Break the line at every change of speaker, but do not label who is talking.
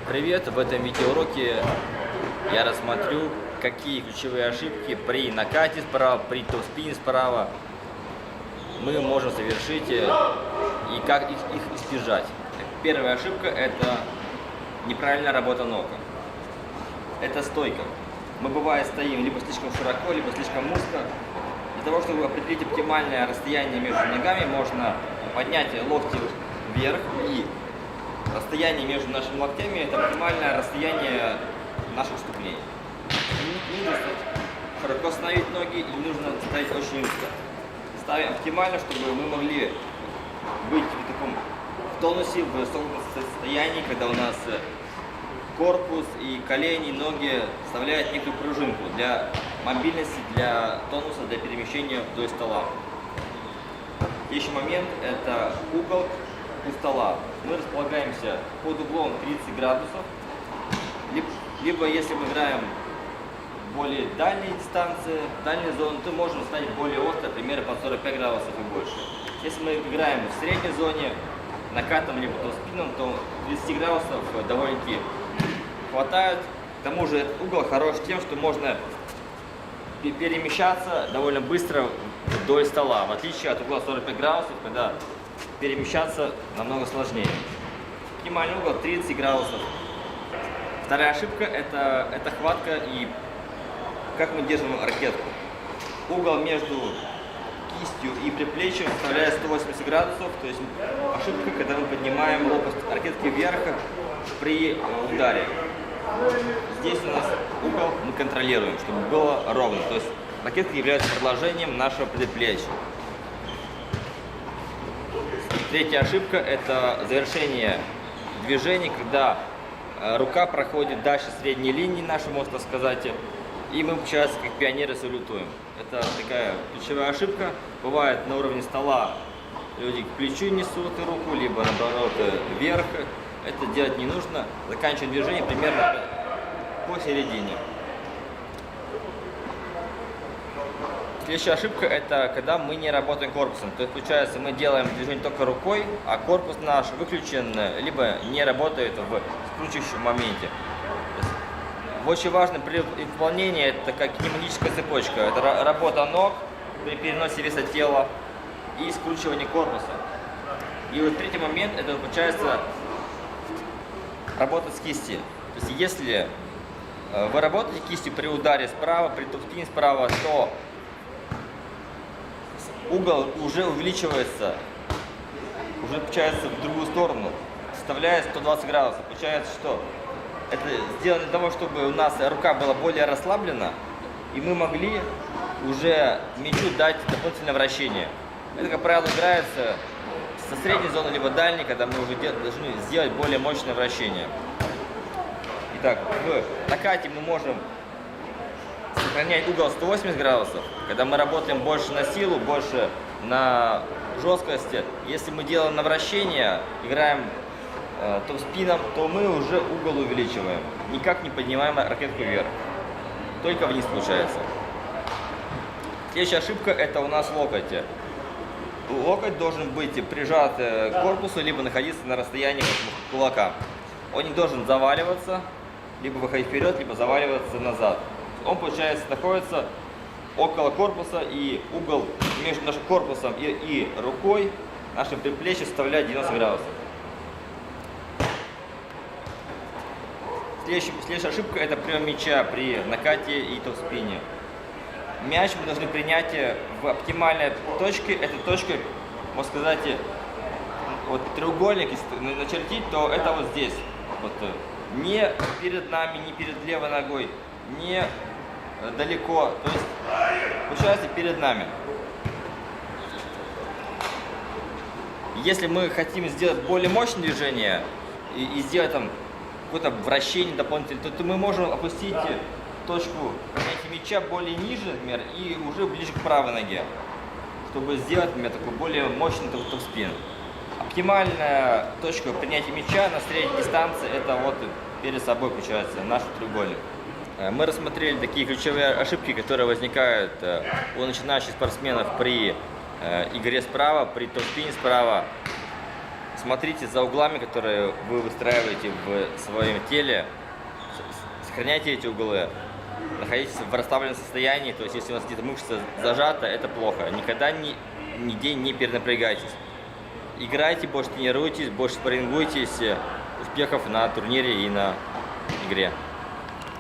Привет! В этом видеоуроке я рассмотрю, какие ключевые ошибки при накате справа, при топ-спине справа мы можем совершить и как их избежать. Первая ошибка – это неправильная работа ног. Это стойка. Мы бывает стоим либо слишком широко, либо слишком узко. Для того, чтобы определить оптимальное расстояние между ногами, можно поднять локти вверх, и расстояние между нашими локтями – это оптимальное расстояние наших ступней. Не нужно широко ставить ноги, и не нужно ставить очень узко. Ставим оптимально, чтобы мы могли быть в таком тонусе, в высоком состоянии, когда у нас корпус и колени, ноги вставляют некую пружинку для мобильности, для тонуса, для перемещения вдоль стола. Следующий момент – это угол у стола. Мы располагаемся под углом 30 градусов, либо если мы играем более дальние дистанции, дальние зоны, то можем ставить более остро, примерно под 45 градусов и больше. Если мы играем в средней зоне, накатом либо топ-спином, то 30 градусов довольно-таки хватает. К тому же этот угол хорош тем, что можно перемещаться довольно быстро вдоль стола, в отличие от угла 45 градусов, когда перемещаться намного сложнее. Оптимальный угол 30 градусов. Вторая ошибка – это хватка и как мы держим ракетку. Угол между кистью и предплечьем составляет 180 градусов, то есть ошибка, когда мы поднимаем лопасть ракетки вверх при ударе. Здесь у нас угол мы контролируем, чтобы было ровно, то есть ракетка является продолжением нашего предплечья. Третья ошибка – это завершение движений, когда рука проходит дальше средней линии нашей, можно сказать, и мы, получается, как пионеры салютуем. Это такая ключевая ошибка. Бывает на уровне стола люди к плечу несут руку, либо наоборот вверх. Это делать не нужно. Заканчиваем движение примерно посередине. Следующая ошибка – это когда мы не работаем корпусом. То есть, получается, мы делаем движение только рукой, а корпус наш выключен, либо не работает в скручивающем моменте. Очень важно при выполнении это как кинематическая цепочка. Это работа ног при переносе веса тела и скручивание корпуса. И вот третий момент – это получается работа с кистью. То есть, если вы работаете кистью при ударе справа, при топ-спине справа, то угол уже увеличивается, уже получается в другую сторону, составляет 120 градусов. Получается, что это сделано для того, чтобы у нас рука была более расслаблена, и мы могли уже мячу дать дополнительное вращение. Это, как правило, играется со средней зоны либо дальней, когда мы уже должны сделать более мощное вращение. Итак, в накате мы можем сохранять угол 180 градусов, когда мы работаем больше на силу, больше на жесткости. Если мы делаем на вращение, играем топ-спином, то мы уже угол увеличиваем. Никак не поднимаем ракетку вверх. Только вниз получается. Следующая ошибка – это у нас локоть. Локоть должен быть прижат к корпусу, либо находиться на расстоянии кулака. Он не должен заваливаться, либо выходить вперед, либо заваливаться назад. Он, получается, находится около корпуса, и угол между нашим корпусом и рукой, нашим предплечьем, составляет 90 градусов. Следующая ошибка – это прием мяча при накате и топ-спине. Мяч мы должны принять в оптимальной точке. Эта точка, можно сказать, вот треугольник, если начертить, то это вот здесь. Вот, не перед нами, не перед левой ногой, не далеко. То есть, получается, перед нами. Если мы хотим сделать более мощное движение и сделать там какое-то вращение дополнительное, то мы можем опустить точку принятия мяча более ниже, например, и уже ближе к правой ноге, чтобы сделать, например, такой более мощный топ-спин. Оптимальная точка принятия мяча на средней дистанции – это вот перед собой, получается, наш треугольник. Мы рассмотрели такие ключевые ошибки, которые возникают у начинающих спортсменов при игре справа, при топ-спине справа. смотрите за углами, которые вы выстраиваете в своем теле, сохраняйте эти углы, находитесь в расслабленном состоянии, то есть если у вас где-то мышца зажата, это плохо, никогда нигде не перенапрягайтесь. Играйте, больше тренируйтесь, больше спаррингуйтесь, успехов на турнире и на игре.